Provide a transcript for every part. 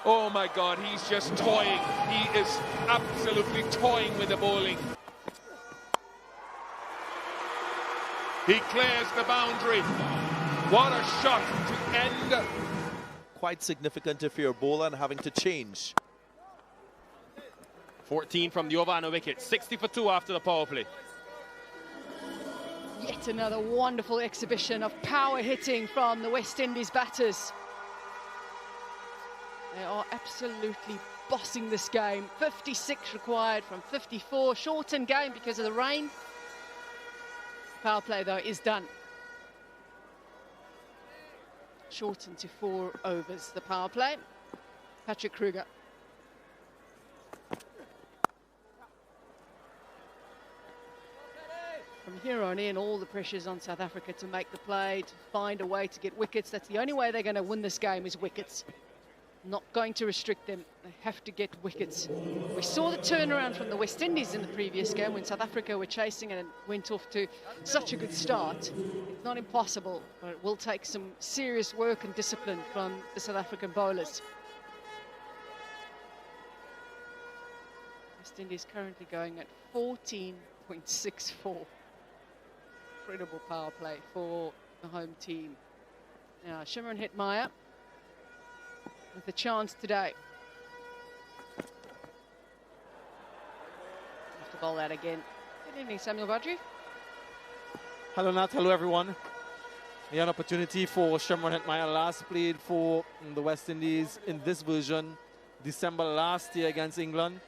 Oh my God, he's just toying. He is absolutely toying with the bowling. He clears the boundary. What a shot to end. Quite significant if you're a bowler and having to change. 14 from the over and a wicket. 60 for 2 after the power play. Yet another wonderful exhibition of power hitting from the West Indies batters. They are absolutely bossing this game. 56 required from 54. Shortened game because of the rain. Power play, though, is done. Shortened to 4 overs, the power play. Patrick Kruger. From here on in, all the pressure's on South Africa to make the play, to find a way to get wickets. That's the only way they're going to win this game, is wickets. Not going to restrict them. They have to get wickets. We saw the turnaround from the West Indies in the previous game when South Africa were chasing and went off to such a good start. It's not impossible, but it will take some serious work and discipline from the South African bowlers. West Indies currently going at 14.64. Incredible power play for the home team. Now, Hetmyer with a chance today. Have to bowl that again. Good evening, Samuel Badri. Hello, Nat. Hello, everyone. An opportunity for Hetmyer, last played for the West Indies in this version, December last year against England.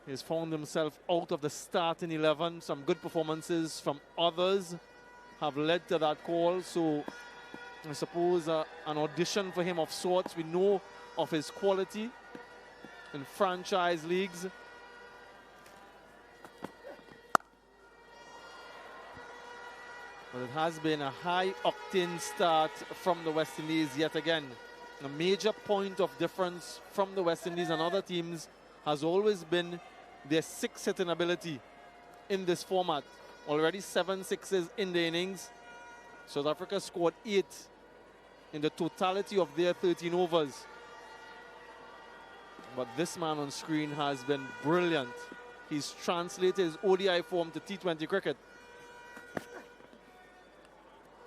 He's found himself out of the starting 11. Some good performances from others have led to that call. So I suppose an audition for him of sorts. We know of his quality in franchise leagues. But it has been a high-octane start from the West Indies yet again. A major point of difference from the West Indies and other teams has always been their six-hitting ability in this format. Already 7 sixes in the innings. South Africa scored 8 in the totality of their 13 overs. But this man on screen has been brilliant. He's translated his ODI form to T20 cricket.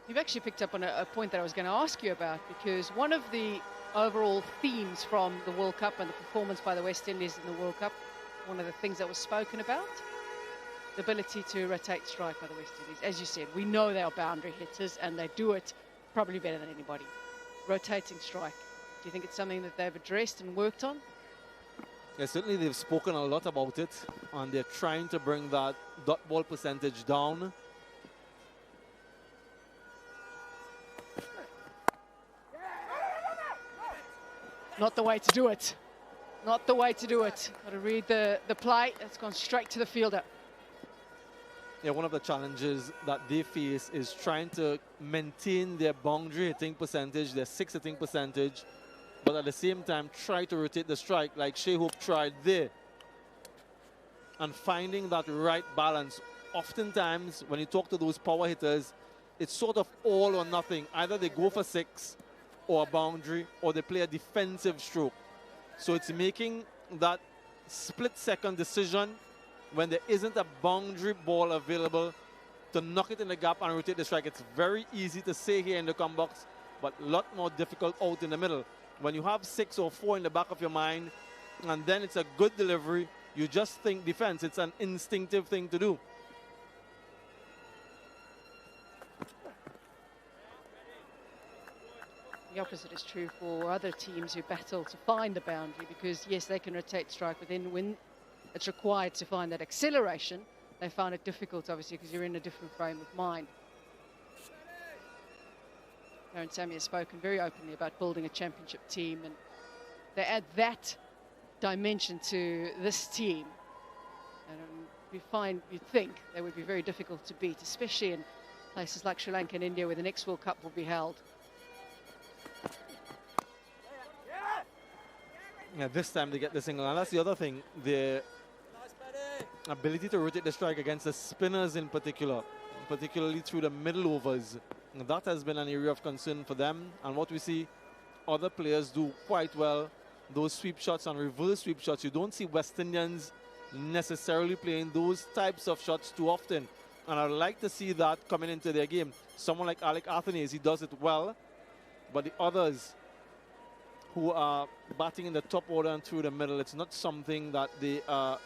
You've actually picked up on a point that I was going to ask you about, because one of the overall themes from the World Cup and the performance by the West Indies in the World Cup, one of the things that was spoken about, the ability to rotate strike by the West Indies. As you said, we know they are boundary hitters and they do it probably better than anybody. Rotating strike. Do you think it's something that they've addressed and worked on? Yeah, certainly they've spoken a lot about it, and they're trying to bring that dot ball percentage down. Not the way to do it. Not the way to do it. Got to read the play. It's gone straight to the fielder. Yeah, one of the challenges that they face is trying to maintain their boundary hitting percentage, their six hitting percentage, but at the same time try to rotate the strike like Shea Hope tried there. And finding that right balance. Oftentimes, when you talk to those power hitters, it's sort of all or nothing. Either they go for 6 or a boundary, or they play a defensive stroke. So it's making that split-second decision when there isn't a boundary ball available to knock it in the gap and rotate the strike. It's very easy to say here in the come box, but a lot more difficult out in the middle. When you have 6 or 4 in the back of your mind, and then it's a good delivery, you just think defense. It's an instinctive thing to do. The opposite is true for other teams who battle to find the boundary, because yes, they can rotate strike, but then when it's required to find that acceleration, they find it difficult, obviously, because you're in a different frame of mind. Aaron Sammy has spoken very openly about building a championship team, and they add that dimension to this team. And you'd think they would be very difficult to beat, especially in places like Sri Lanka and India, where the next World Cup will be held. Yeah, this time they get the single. And that's the other thing, the ability to rotate the strike against the spinners in particular, particularly through the middle overs. That has been an area of concern for them. And what we see other players do quite well, those sweep shots and reverse sweep shots. You don't see West Indians necessarily playing those types of shots too often. And I'd like to see that coming into their game. Someone like Alec Athanaze, he does it well. But the others who are batting in the top order and through the middle, it's not something that they are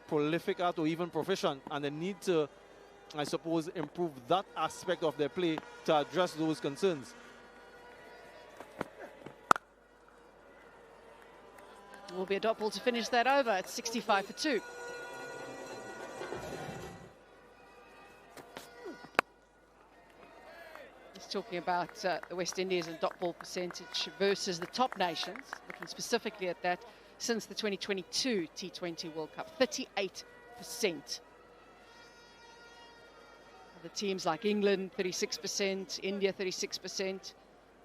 prolific at or even proficient. And they need to, I suppose, improve that aspect of their play to address those concerns. Will be a dot ball to finish that over at 65 for 2. He's talking about the West Indies and dot ball percentage versus the top nations, looking specifically at that since the 2022 T20 World Cup, 38%. The teams like England, 36%, India, 36%,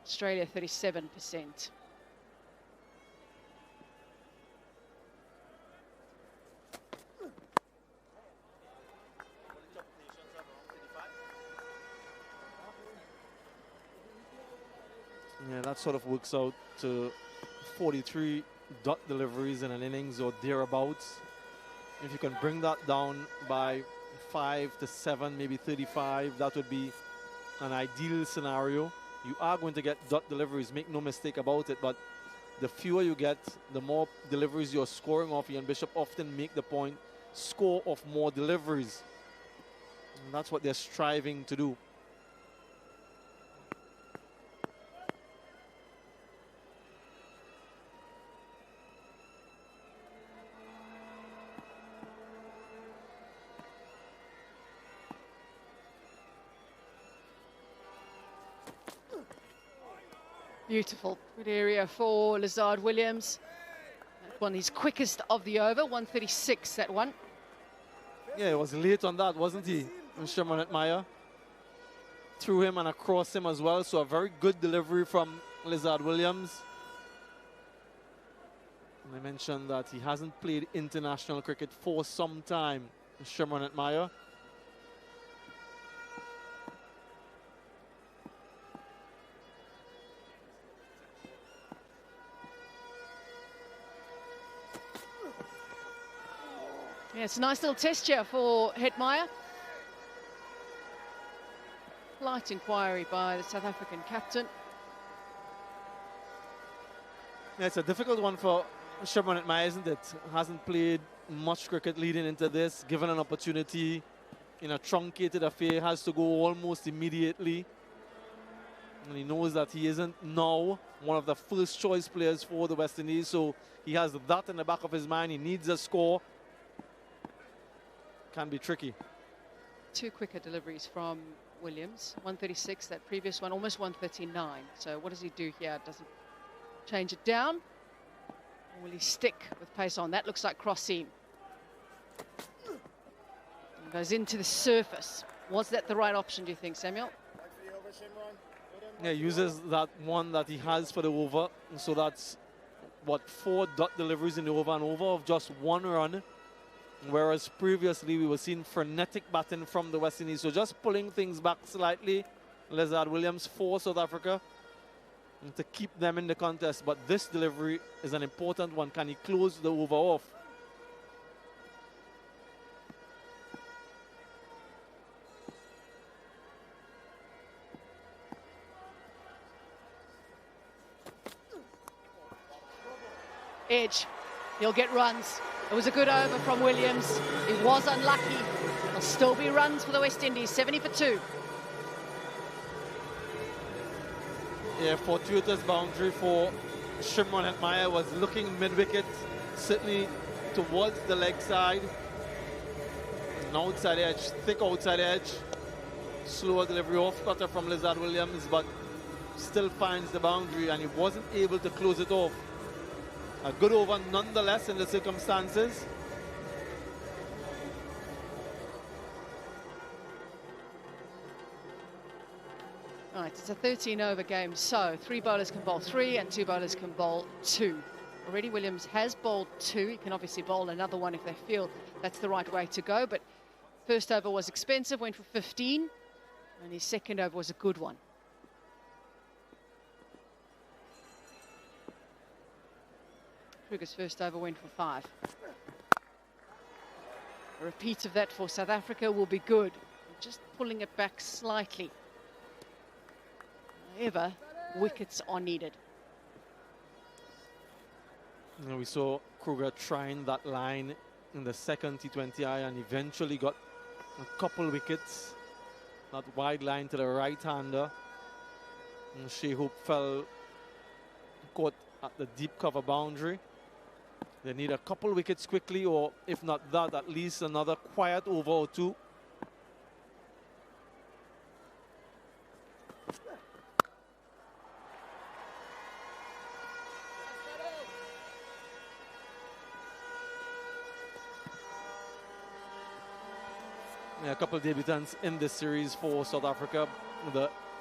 Australia, 37%. Yeah, that sort of works out to 43 dot deliveries in an innings or thereabouts. If you can bring that down by 5 to 7, maybe 35, that would be an ideal scenario. You are going to get dot deliveries, make no mistake about it, but the fewer you get, the more deliveries you're scoring off. Ian Bishop often make the point, score off more deliveries. And that's what they're striving to do. Beautiful. Good area for Lazard Williams. That one, his quickest of the over, 136, that one. Yeah, he was late on that, wasn't he? Sherman Hetmyer threw him and across him as well. So a very good delivery from Lazard Williams. And I mentioned that he hasn't played international cricket for some time, Sherman Hetmyer. Yeah, it's a nice little test here for Hetmyer. Light inquiry by the South African captain. Yeah, it's a difficult one for Sherman Hetmyer, isn't it? Hasn't played much cricket leading into this. Given an opportunity in a truncated affair, has to go almost immediately. And he knows that he isn't now one of the first choice players for the West Indies. So he has that in the back of his mind. He needs a score. Can be tricky. 2 quicker deliveries from Williams. 136, that previous one, almost 139. So what does he do here? Does he change it down? Or will he stick with pace on? That looks like cross seam. And goes into the surface. Was that the right option, do you think, Samuel? Yeah, uses that one that he has for the over. And so that's, what, 4 dot deliveries in the over and over of just 1 run. Whereas previously we were seeing frenetic batting from the West Indies. So just pulling things back slightly. Lazard Williams for South Africa and to keep them in the contest. But this delivery is an important one. Can he close the over off? Edge. He'll get runs. It was a good over from Williams. He was unlucky. There'll still be runs for the West Indies, 70 for 2. Yeah, fortuitous boundary for Shimron Hetmyer. Was looking mid-wicket, certainly towards the leg side. An outside edge, thick outside edge. Slower delivery off cutter from Lazard Williams, but still finds the boundary and he wasn't able to close it off. A good over nonetheless in the circumstances. Right, it's a 13-over game, so 3 bowlers can bowl 3 and 2 bowlers can bowl 2. Already Williams has bowled 2. He can obviously bowl another one if they feel that's the right way to go, but first over was expensive, went for 15, and his second over was a good one. Kruger's first over went for 5. A repeat of that for South Africa will be good. Just pulling it back slightly. However, wickets are needed. And we saw Kruger trying that line in the second T20I and eventually got a couple wickets. That wide line to the right-hander. And Shea Hope fell caught at the deep cover boundary. They need a couple wickets quickly, or if not that, at least another quiet over or two. Yeah, a couple of debutants in this series for South Africa.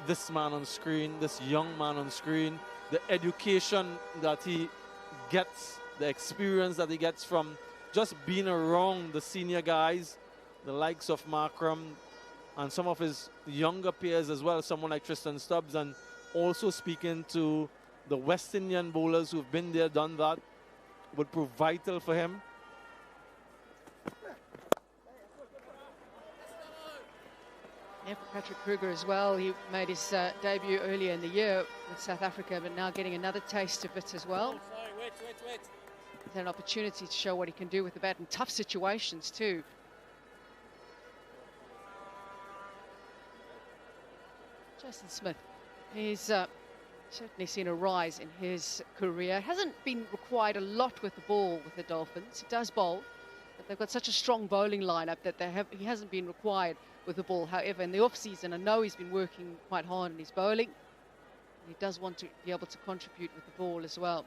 This man on screen, this young man on screen, the education that he gets, the experience that he gets from just being around the senior guys, the likes of Markram and some of his younger peers as well, someone like Tristan Stubs, and also speaking to the West Indian bowlers who've been there, done that, would prove vital for him. Yeah, for Patrick Kruger as well. He made his debut earlier in the year with South Africa, but now getting another taste of it as well. He's had an opportunity to show what he can do with the bat in tough situations too. Jason Smith, he's certainly seen a rise in his career. Hasn't been required a lot with the ball with the Dolphins. He does bowl, but they've got such a strong bowling lineup that he hasn't been required with the ball. However, in the off-season, I know he's been working quite hard on his bowling. He does want to be able to contribute with the ball as well.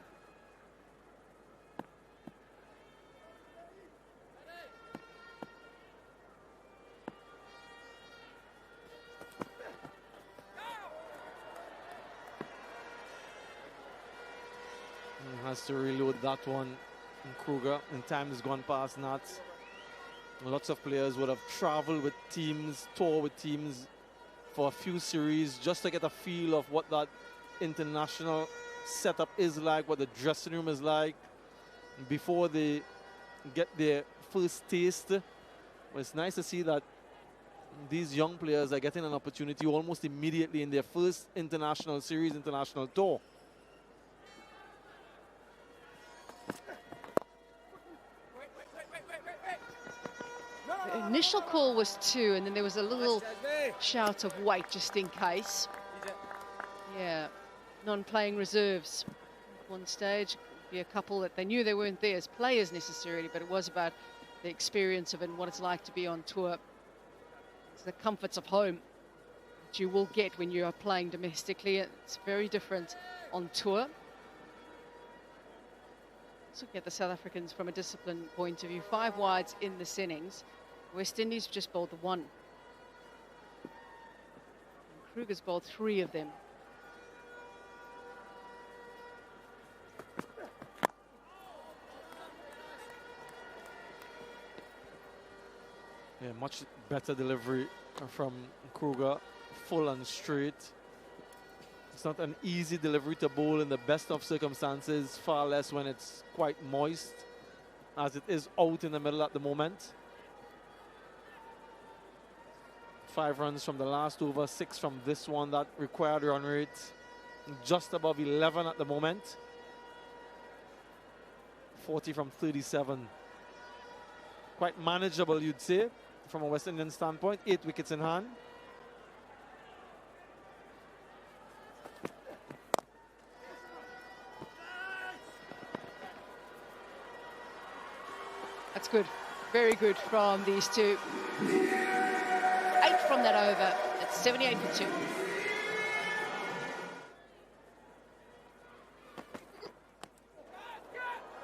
He has to reload that one in Kruger, and time has gone past that. Lots of players would have traveled with teams, toured with teams for a few series just to get a feel of what that international setup is like, what the dressing room is like before they get their first taste. But it's nice to see that these young players are getting an opportunity almost immediately in their first international series, international tour. The initial call was 2, and then there was a little shout of wait just in case. Yeah, non-playing reserves. At one stage, be a couple that they knew they weren't there as players necessarily, but it was about the experience of it and what it's like to be on tour. It's the comforts of home that you will get when you are playing domestically. It's very different on tour. Let's look at the South Africans from a discipline point of view. 5 wides in this innings. West Indies just bowled the 1. And Kruger's bowled 3 of them. Yeah, much better delivery from Kruger, full and straight. It's not an easy delivery to bowl in the best of circumstances, far less when it's quite moist, as it is out in the middle at the moment. 5 runs from the last over, 6 from this one. That required run rate just above 11 at the moment. 40 from 37. Quite manageable, you'd say, from a West Indian standpoint. 8 wickets in hand. That's good. Very good from these two. 8 from that over. That's 78 for 2.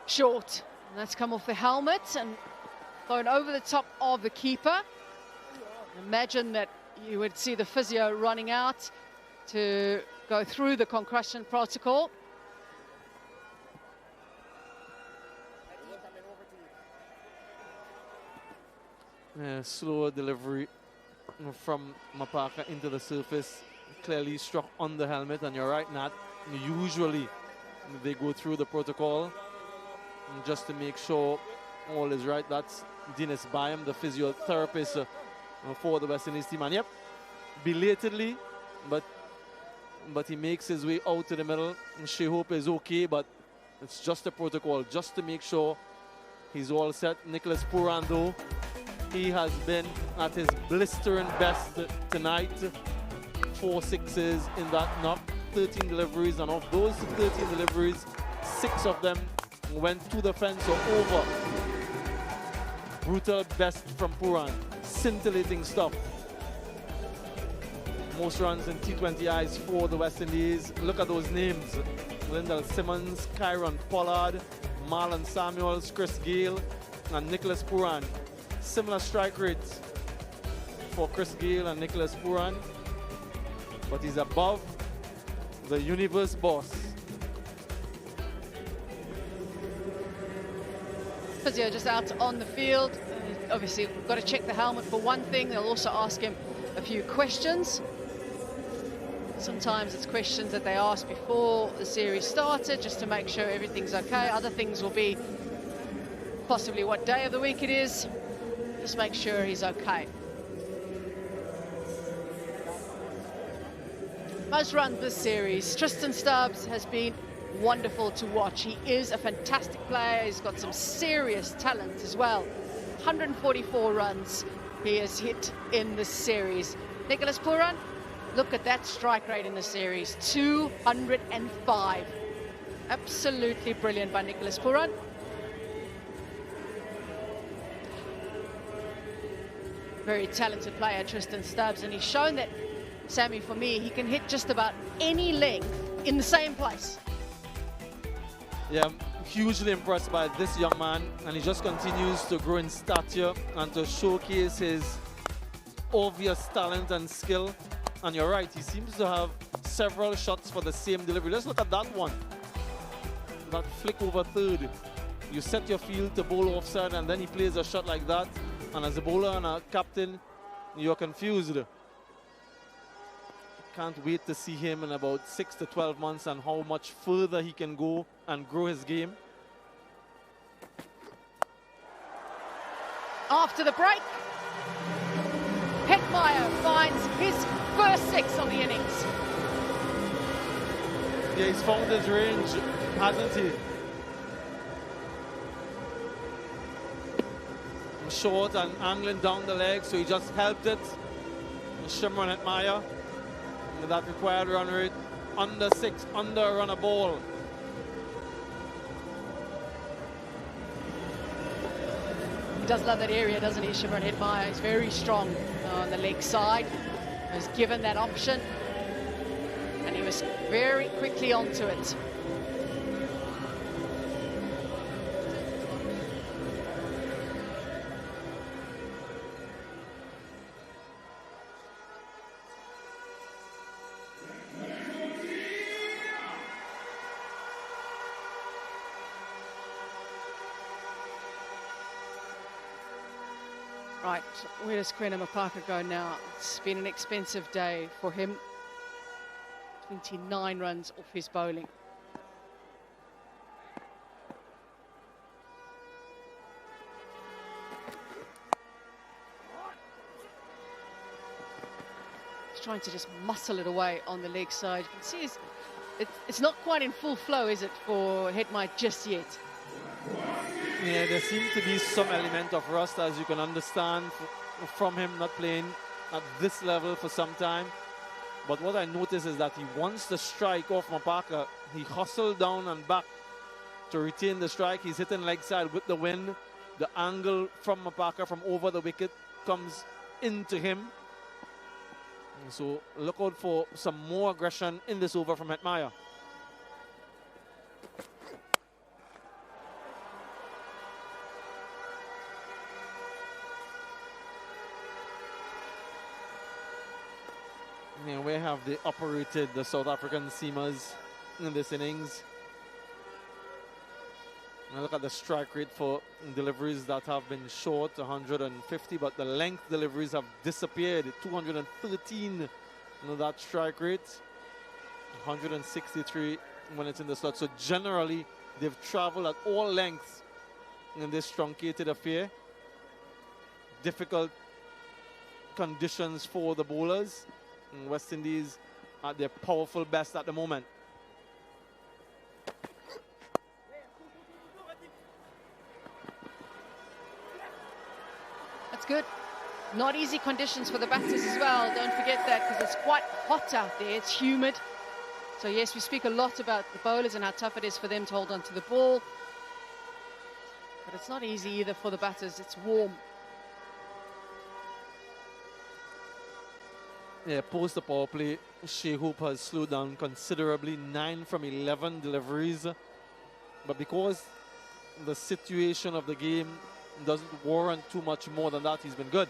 Short. And that's come off the helmet and going over the top of the keeper. Imagine that you would see the physio running out to go through the concussion protocol. Slower delivery from Mapaka into the surface, clearly struck on the helmet, and you're right, Nat. Usually they go through the protocol. just to make sure all is right. That's Dennis Byam, the physiotherapist for the West Indies team. And yep, belatedly, but he makes his way out to the middle. And Shehope is okay, but it's just a protocol, just to make sure he's all set. Nicholas Puran, though, he has been at his blistering best tonight. 4 sixes in that knock, 13 deliveries, and of those 13 deliveries, 6 of them went to the fence or over. Brutal best from Puran. Scintillating stuff. Most runs in T20 eyes for the West Indies. Look at those names. Lyndall Simmons, Kyron Pollard, Marlon Samuels, Chris Gale, and Nicholas Puran. Similar strike rates for Chris Gale and Nicholas Puran, but he's above the universe boss. Physio just out on the field. Obviously, we've got to check the helmet for one thing. They'll also ask him a few questions. Sometimes it's questions that they ask before the series started, just to make sure everything's okay. Other things will be possibly what day of the week it is. Just make sure he's okay. Most runs this series. Tristan Stubs has been wonderful to watch. He is a fantastic player. He's got some serious talent as well. 144 runs he has hit in this series. Nicholas Puran, look at that strike rate in the series, 205. Absolutely brilliant by Nicholas Puran. Very talented player, Tristan Stubs, and he's shown that, Sammy, for me, he can hit just about any length in the same place. Yeah, I'm hugely impressed by this young man, and he just continues to grow in stature and to showcase his obvious talent and skill. And you're right, he seems to have several shots for the same delivery. Let's look at that one. That flick over third. You set your field to bowl offside, and then he plays a shot like that. And as a bowler and a captain, you're confused. Can't wait to see him in about 6 to 12 months and how much further he can go and grow his game. After the break, Hetmyer finds his first 6 of the innings. Yeah, he's found his range, hasn't he? Short and angling down the leg, so he just helped it. Shimron Hetmyer with that required run rate, under 6, under a run a ball. He does love that area, doesn't he, Shimron Hetmyer? He's very strong on the leg side. He was given that option, and he was very quickly onto it. Right, where does Quinn Mapaka go now? It's been an expensive day for him. 29 runs off his bowling. He's trying to just muscle it away on the leg side. You can see it's not quite in full flow, is it, for Hetmyer just yet? Yeah, there seems to be some element of rust, as you can understand, from him not playing at this level for some time. But what I notice is that he wants the strike off Mapaka. He hustled down and back to retain the strike. He's hitting leg side with the wind. The angle from Mapaka from over the wicket comes into him. So look out for some more aggression in this over from Hetmyer. Yeah, we have they operated the South African seamers in this innings. Now look at the strike rate for deliveries that have been short, 150, but the length deliveries have disappeared, 213. That strike rate, 163 when it's in the slot. So generally, they've traveled at all lengths in this truncated affair. Difficult conditions for the bowlers. And West Indies at their powerful best at the moment. That's good. Not easy conditions for the batters as well. Don't forget that, because it's quite hot out there. It's humid. So yes, we speak a lot about the bowlers and how tough it is for them to hold on to the ball. But it's not easy either for the batters. It's warm. Yeah, post the power play, Shea Hope has slowed down considerably, 9 from 11 deliveries. But because the situation of the game doesn't warrant too much more than that, he's been good.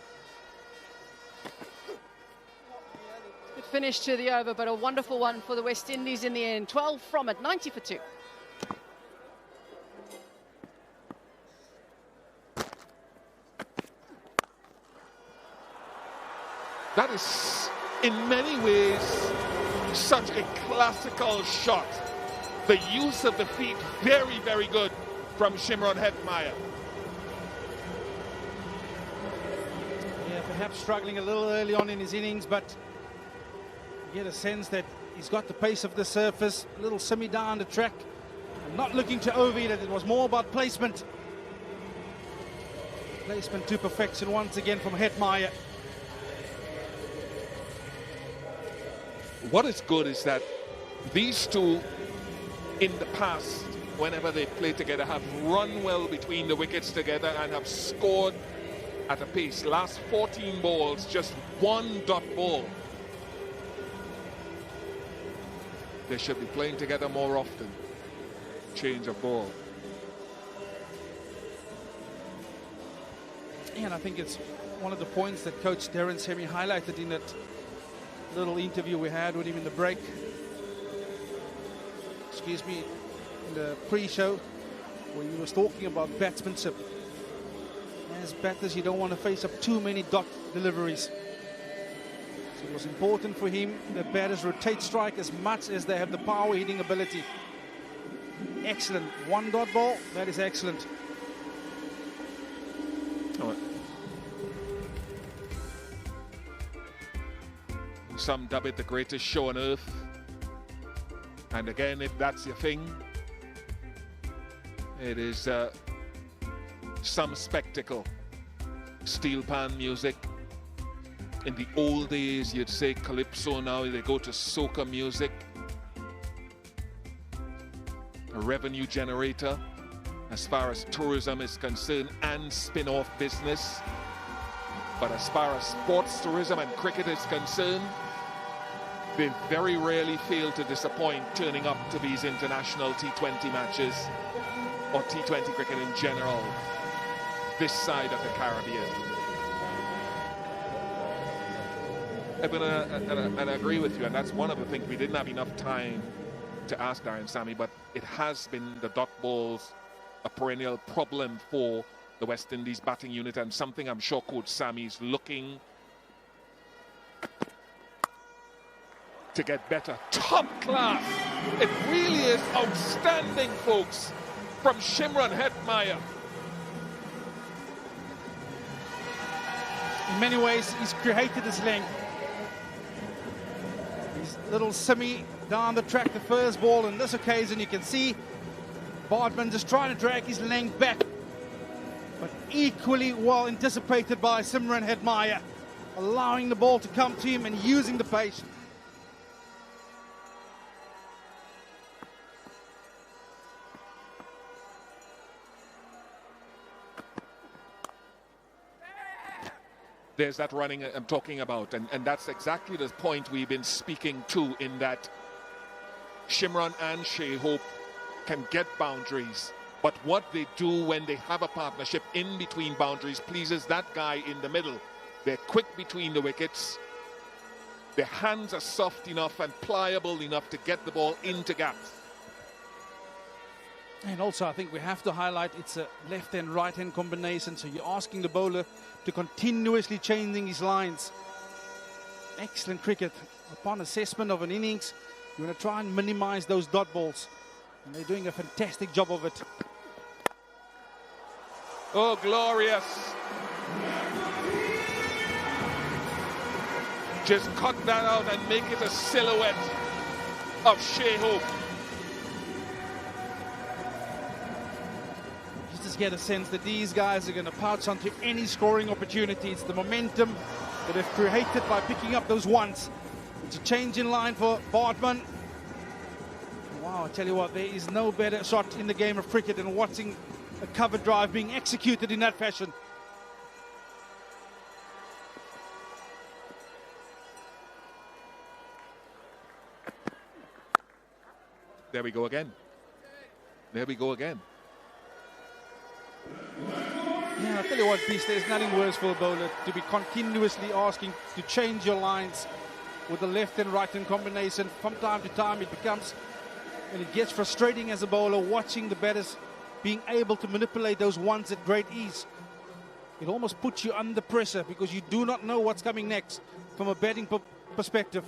Good finish to the over, but a wonderful one for the West Indies in the end. 12 from it, 90 for 2. That is, in many ways, such a classical shot. The use of the feet, very, very good from Shimron Hetmyer. Yeah, perhaps struggling a little early on in his innings, but you get a sense that he's got the pace of the surface, a little simmy down the track, and not looking to overheat it. It was more about placement. Placement to perfection once again from Hetmyer. What is good is that these two, in the past, whenever they play together, have run well between the wickets together and have scored at a pace. Last 14 balls, just 1 dot ball. They should be playing together more often. Change of ball. And I think it's one of the points that Coach Darren Semi highlighted in that little interview we had with him in the break. Excuse me, in the pre-show, where he was talking about batsmanship. As batters, you don't want to face up too many dot deliveries. So it was important for him that batters rotate strike as much as they have the power hitting ability. Excellent. 1 dot ball, that is excellent. Oh. Some dub it the greatest show on earth. And again, if that's your thing, it is some spectacle. Steel pan music. In the old days, you'd say calypso. Now they go to soca music. A revenue generator as far as tourism is concerned and spin-off business. But as far as sports tourism and cricket is concerned, they very rarely fail to disappoint turning up to these international T20 matches or T20 cricket in general this side of the Caribbean. And I agree with you, and that's one of the things we didn't have enough time to ask Darren Sammy, but it has been the dot balls a perennial problem for the West Indies batting unit, and something I'm sure Coach Sammy's looking to get better. Top class. It really is outstanding, folks, from Shimron Hetmyer. In many ways, he's created his length. His little simmy down the track, the first ball. On this occasion, you can see Bartman just trying to drag his length back. But equally well anticipated by Shimron Hetmyer, allowing the ball to come to him and using the pace. There's that running I'm talking about, and that's exactly the point we've been speaking to, in that Shimron and Shea Hope can get boundaries, but what they do when they have a partnership in between boundaries pleases that guy in the middle. They're quick between the wickets, their hands are soft enough and pliable enough to get the ball into gaps. And also, I think we have to highlight it's a left and right hand combination, so you're asking the bowler to continuously changing his lines. Excellent cricket. Upon assessment of an innings, you want to try and minimize those dot balls, and they're doing a fantastic job of it. Oh, glorious. Just cut that out and make it a silhouette of Shea Hope. You just get a sense that these guys are going to pounce onto any scoring opportunity. It's the momentum that they've created by picking up those ones. It's a change in line for Bartman. Wow, I tell you what, there is no better shot in the game of cricket than watching a cover drive being executed in that fashion. There we go again. There we go again. Yeah, I'll tell you what, Beast, there's nothing worse for a bowler to be continuously asking to change your lines with the left and right hand combination. From time to time, it becomes, and it gets frustrating as a bowler watching the batters being able to manipulate those ones at great ease. It almost puts you under pressure because you do not know what's coming next from a batting perspective.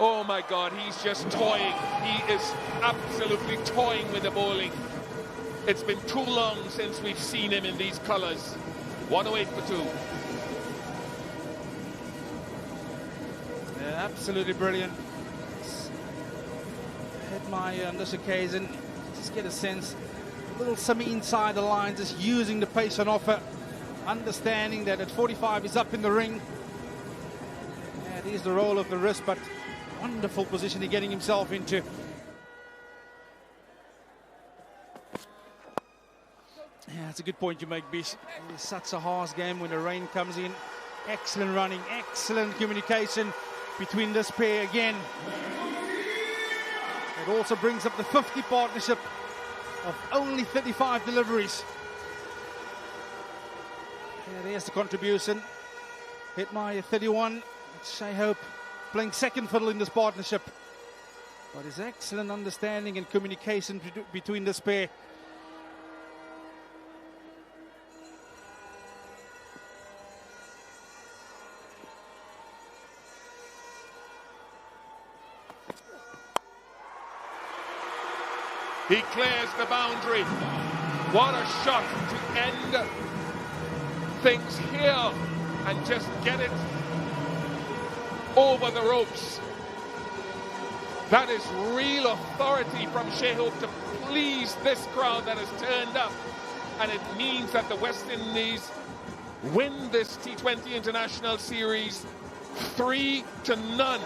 Oh my God, he's just toying. He is absolutely toying with the bowling. It's been too long since we've seen him in these colours. 108 for 2. Yeah, absolutely brilliant. Hetmyer on this occasion, just get a sense, a little semi inside the line, just using the pace on offer, understanding that at 45 he's up in the ring. Yeah, it is the roll of the wrist, but wonderful position he's getting himself into. Yeah, that's a good point you make, Bish. It's such a harsh game when the rain comes in. Excellent running, excellent communication between this pair again. It also brings up the 50 partnership of only 35 deliveries. Yeah, there's the contribution. Hetmyer 31, Shea Hope playing second fiddle in this partnership. But his excellent understanding and communication between this pair. He clears the boundary. What a shot to end things here and just get it over the ropes. That is real authority from Shea Hope to please this crowd that has turned up. And it means that the West Indies win this T20 International Series 3-0.